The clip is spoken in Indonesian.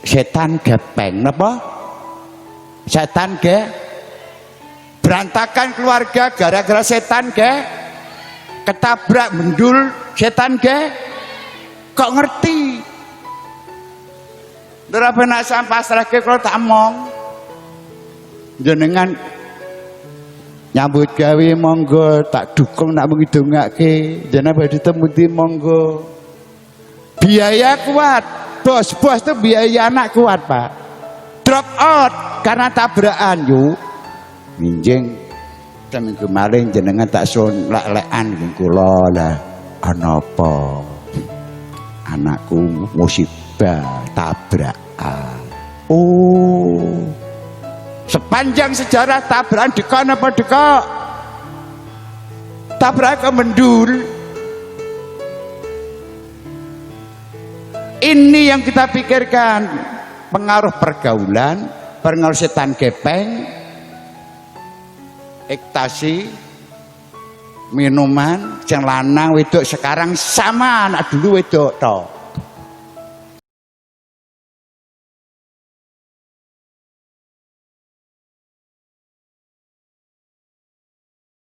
setan gepeng napa? Setan ge berantakan keluarga gara-gara setan ge ketabrak mendul setan ge kok ngerti ora penak sampah serake kalau tak mong jenengan nyambut gawe monggo tak dukung nak mengidongake jenengan badhe temuti monggo biaya kuat bos tuh biaya anak kuat Pak drop out karena tabrakan yuk minjing minggu maling jenengan tak sun lek-lekan kula lah ana apa anakku musibah tabrakan oh sepanjang sejarah tabrakan dekon apa dekok tabrakan mendul ini yang kita pikirkan pengaruh pergaulan pengaruh setan gepeng ekstasi minuman yang lanang wedok sekarang sama anak dulu wedok toh